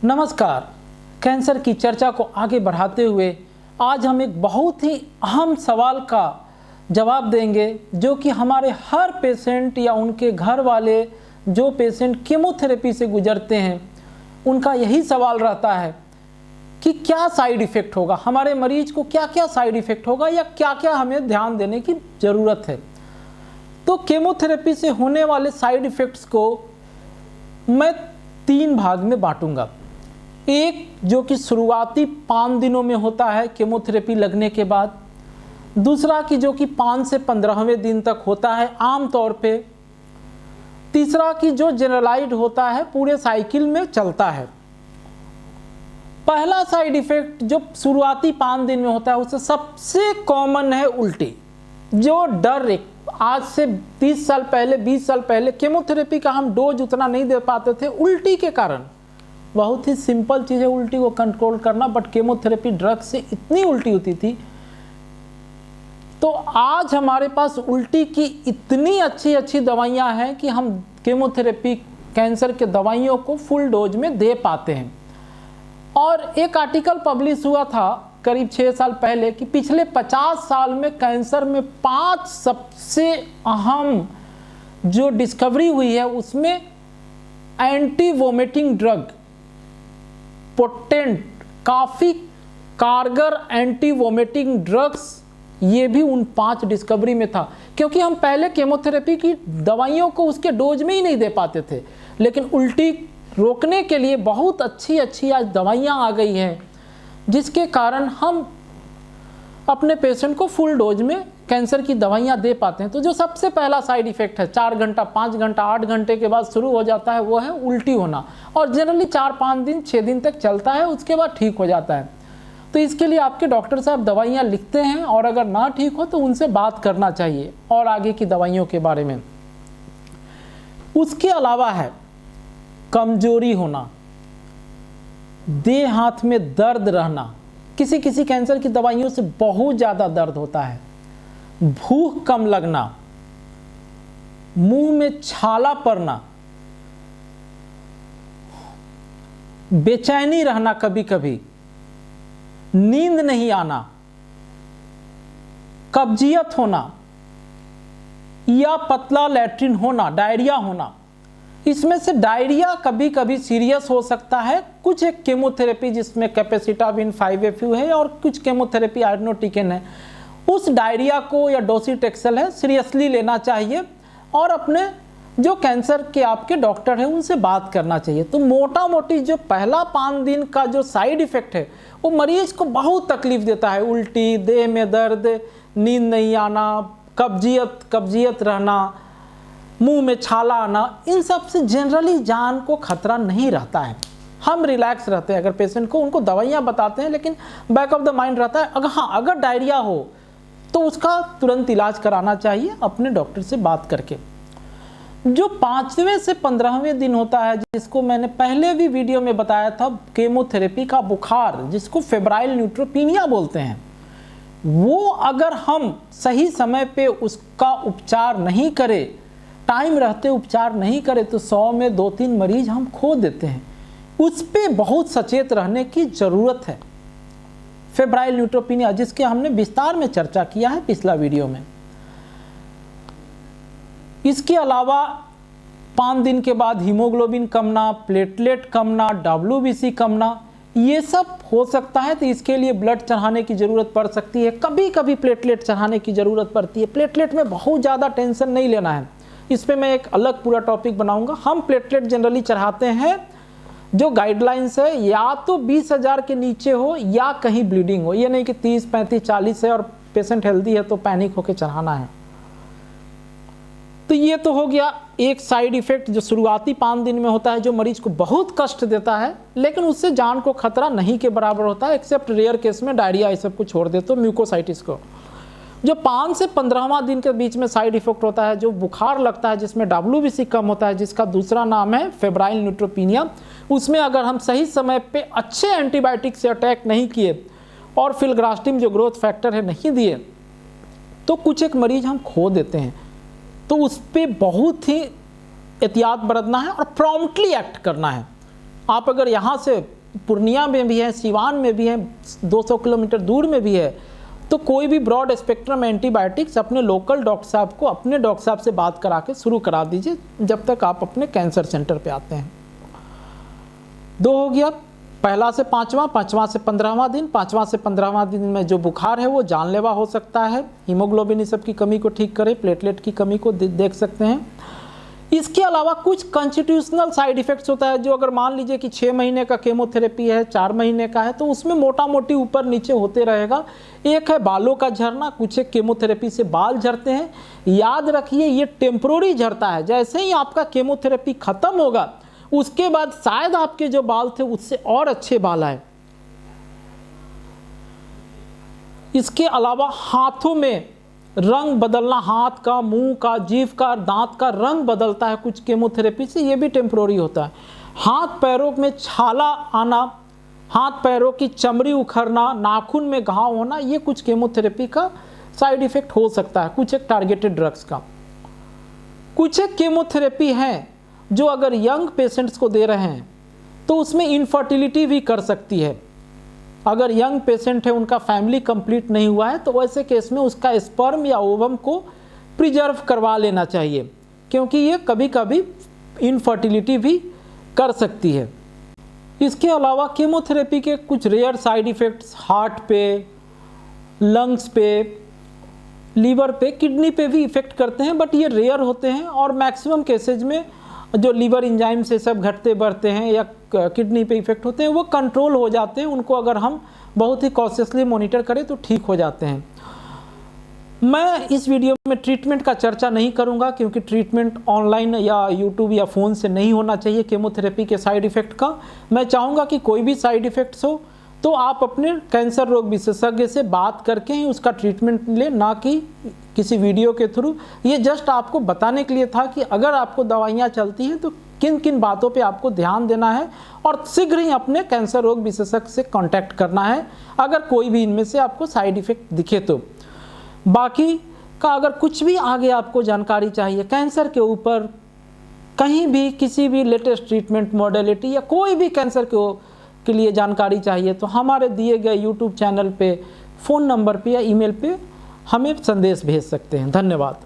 नमस्कार। कैंसर की चर्चा को आगे बढ़ाते हुए आज हम एक बहुत ही अहम सवाल का जवाब देंगे, जो कि हमारे हर पेशेंट या उनके घर वाले जो पेशेंट कीमोथेरेपी से गुजरते हैं उनका यही सवाल रहता है कि क्या साइड इफ़ेक्ट होगा, हमारे मरीज को क्या क्या साइड इफ़ेक्ट होगा या क्या क्या हमें ध्यान देने की ज़रूरत है। तो कीमोथेरेपी से होने वाले साइड इफ़ेक्ट्स को मैं 3 भाग में बांटूंगा। एक जो कि शुरुआती 5 दिनों में होता है कीमोथेरेपी लगने के बाद, दूसरा कि जो कि 5 से 15वें दिन तक होता है आम तौर पे, तीसरा कि जो जनरलाइज्ड होता है पूरे साइकिल में चलता है। पहला साइड इफेक्ट जो शुरुआती 5 दिन में होता है उससे सबसे कॉमन है उल्टी। जो डर आज से 30 साल पहले 20 साल पहले कीमोथेरेपी का हम डोज उतना नहीं दे पाते थे उल्टी के कारण। बहुत ही सिंपल चीज़ है उल्टी को कंट्रोल करना, बट कीमोथेरेपी ड्रग से इतनी उल्टी होती थी। तो आज हमारे पास उल्टी की इतनी अच्छी अच्छी दवाइयां हैं कि हम कीमोथेरेपी कैंसर के दवाइयों को फुल डोज में दे पाते हैं। और एक आर्टिकल पब्लिश हुआ था करीब 6 साल पहले कि पिछले 50 साल में कैंसर में 5 सबसे अहम जो डिस्कवरी हुई है उसमें एंटी वोमिटिंग ड्रग, पोटेंट काफ़ी कारगर एंटी वोमिटिंग ड्रग्स, ये भी उन 5 डिस्कवरी में था। क्योंकि हम पहले कीमोथेरेपी की दवाइयों को उसके डोज में ही नहीं दे पाते थे, लेकिन उल्टी रोकने के लिए बहुत अच्छी अच्छी आज दवाइयाँ आ गई हैं जिसके कारण हम अपने पेशेंट को फुल डोज में कैंसर की दवाइयाँ दे पाते हैं। तो जो सबसे पहला साइड इफ़ेक्ट है 4 घंटा 5 घंटा 8 घंटे के बाद शुरू हो जाता है वो है उल्टी होना, और जनरली 4-5 दिन 6 दिन तक चलता है, उसके बाद ठीक हो जाता है। तो इसके लिए आपके डॉक्टर साहब दवाइयाँ लिखते हैं और अगर ना ठीक हो तो उनसे बात करना चाहिए और आगे की दवाइयों के बारे में। उसके अलावा है कमजोरी होना, देह हाथ में दर्द रहना, किसी किसी कैंसर की दवाइयों से बहुत ज़्यादा दर्द होता है, भूख कम लगना, मुंह में छाला पड़ना, बेचैनी रहना, कभी कभी नींद नहीं आना, कब्जियत होना या पतला लैट्रिन होना, डायरिया होना। इसमें से डायरिया कभी कभी सीरियस हो सकता है। कुछ एक केमोथेरेपी जिसमें कैपेसिटाबिन 5FU है और कुछ केमोथेरेपी आयरनोटिकेन है, उस डायरिया को या डोसीटेक्सेल है सीरियसली लेना चाहिए और अपने जो कैंसर के आपके डॉक्टर हैं उनसे बात करना चाहिए। तो मोटा मोटी जो पहला 5 दिन का जो साइड इफ़ेक्ट है वो मरीज को बहुत तकलीफ देता है। उल्टी, देह में दर्द, नींद नहीं आना, कब्जियत रहना, मुंह में छाला आना, इन सब से जनरली जान को खतरा नहीं रहता है। हम रिलैक्स रहते हैं अगर पेशेंट को, उनको दवाइयाँ बताते हैं, लेकिन बैक ऑफ द माइंड रहता है अगर डायरिया हो तो उसका तुरंत इलाज कराना चाहिए अपने डॉक्टर से बात करके। जो 5वें से 15वें दिन होता है, जिसको मैंने पहले भी वीडियो में बताया था, कीमोथेरेपी का बुखार, जिसको फेब्राइल न्यूट्रोपीनिया बोलते हैं, वो अगर हम सही समय पे उसका उपचार नहीं करें, टाइम रहते उपचार नहीं करें, तो 100 में 2-3 मरीज हम खो देते हैं। उस पर बहुत सचेत रहने की ज़रूरत है। फेब्राइल न्यूट्रोपीनिया जिसके हमने विस्तार में चर्चा किया है पिछला वीडियो में। इसके अलावा 5 दिन के बाद हीमोग्लोबिन कमना, प्लेटलेट कमना, WBC कमना, ये सब हो सकता है। तो इसके लिए ब्लड चढ़ाने की ज़रूरत पड़ सकती है, कभी कभी प्लेटलेट चढ़ाने की ज़रूरत पड़ती है। प्लेटलेट में बहुत ज़्यादा टेंशन नहीं लेना है, इस पर मैं एक अलग पूरा टॉपिक बनाऊंगा। हम प्लेटलेट जनरली चढ़ाते हैं, जो गाइडलाइंस है या तो 20,000 के नीचे हो या कहीं ब्लीडिंग हो, ये नहीं कि 30, 35, 40 है और पेशेंट हेल्दी है तो पैनिक होकर चढ़ाना है। तो ये तो हो गया एक साइड इफेक्ट जो शुरुआती 5 दिन में होता है, जो मरीज को बहुत कष्ट देता है, लेकिन उससे जान को खतरा नहीं के बराबर होता है, एक्सेप्ट रेयर केस में डायरिया ये सब को छोड़ दे तो म्यूकोसाइटिस को। जो 5 से 15वां दिन के बीच में साइड इफेक्ट होता है, जो बुखार लगता है, जिसमें WBC कम होता है, जिसका दूसरा नाम है फेब्राइल न्यूट्रोपीनिया। उसमें अगर हम सही समय पे अच्छे एंटीबायोटिक से अटैक नहीं किए और फिलग्रास्टिन जो ग्रोथ फैक्टर है नहीं दिए, तो कुछ एक मरीज हम खो देते हैं। तो उस पर बहुत ही एहतियात बरतना है और प्रॉम्प्टली एक्ट करना है। आप अगर यहाँ से पूर्णिया में भी हैं, सिवान में भी हैं, 200 किलोमीटर दूर में भी है, तो कोई भी ब्रॉड स्पेक्ट्रम एंटीबायोटिक्स अपने लोकल डॉक्टर साहब को, अपने डॉक्टर साहब से बात करा के शुरू करा दीजिए जब तक आप अपने कैंसर सेंटर पे आते हैं। 2 हो गया, पहला से 5वां, 5वां से 15वां दिन। 5वां से 15वां दिन में जो बुखार है वो जानलेवा हो सकता है, हीमोग्लोबिन सब की कमी को ठीक करे, प्लेटलेट की कमी को देख सकते हैं। इसके अलावा कुछ कॉन्स्टिट्यूशनल साइड इफेक्ट्स होता है, जो अगर मान लीजिए कि 6 महीने का केमोथेरेपी है, 4 महीने का है, तो उसमें मोटा मोटी ऊपर नीचे होते रहेगा। एक है बालों का झड़ना, कुछ एक केमोथेरेपी से बाल झड़ते हैं। याद रखिए ये टेम्प्रोरी झड़ता है, जैसे ही आपका केमोथेरेपी खत्म होगा उसके बाद शायद आपके जो बाल थे उससे और अच्छे बाल आए। इसके अलावा हाथों में रंग बदलना, हाथ का, मुंह का, जीभ का, दांत का रंग बदलता है कुछ केमोथेरेपी से, ये भी टेम्प्रोरी होता है। हाथ पैरों में छाला आना, हाथ पैरों की चमड़ी उखड़ना, नाखून में घाव होना, ये कुछ केमोथेरेपी का साइड इफेक्ट हो सकता है, कुछ एक टारगेटेड ड्रग्स का। कुछ एक केमोथेरेपी है जो अगर यंग पेशेंट्स को दे रहे हैं तो उसमें इनफर्टिलिटी भी कर सकती है। अगर यंग पेशेंट है, उनका फैमिली कंप्लीट नहीं हुआ है, तो वैसे केस में उसका स्पर्म या ओवम को प्रिजर्व करवा लेना चाहिए, क्योंकि ये कभी कभी इनफर्टिलिटी भी कर सकती है। इसके अलावा केमोथेरेपी के कुछ रेयर साइड इफ़ेक्ट्स हार्ट पे, लंग्स पे, लीवर पे, किडनी पे भी इफ़ेक्ट करते हैं, बट ये रेयर होते हैं और मैक्सिमम केसेज में जो लीवर इंजाइम से सब घटते बढ़ते हैं या किडनी पे इफ़ेक्ट होते हैं वो कंट्रोल हो जाते हैं। उनको अगर हम बहुत ही कॉशियसली मॉनिटर करें तो ठीक हो जाते हैं। मैं इस वीडियो में ट्रीटमेंट का चर्चा नहीं करूंगा, क्योंकि ट्रीटमेंट ऑनलाइन या यूट्यूब या फ़ोन से नहीं होना चाहिए केमोथेरेपी के साइड इफ़ेक्ट का। मैं चाहूँगा कि कोई भी साइड इफ़ेक्ट्स हो तो आप अपने कैंसर रोग विशेषज्ञ से बात करके ही उसका ट्रीटमेंट लें, ना कि किसी वीडियो के थ्रू। ये जस्ट आपको बताने के लिए था कि अगर आपको दवाइयाँ चलती हैं तो किन किन बातों पे आपको ध्यान देना है और शीघ्र ही अपने कैंसर रोग विशेषज्ञ से कांटेक्ट करना है अगर कोई भी इनमें से आपको साइड इफ़ेक्ट दिखे तो। बाकी का अगर कुछ भी आगे आपको जानकारी चाहिए कैंसर के ऊपर, कहीं भी किसी भी लेटेस्ट ट्रीटमेंट मॉडलिटी या कोई भी कैंसर के लिए जानकारी चाहिए, तो हमारे दिए गए यूट्यूब चैनल पे, फ़ोन नंबर पे या ईमेल पे हमें संदेश भेज सकते हैं। धन्यवाद।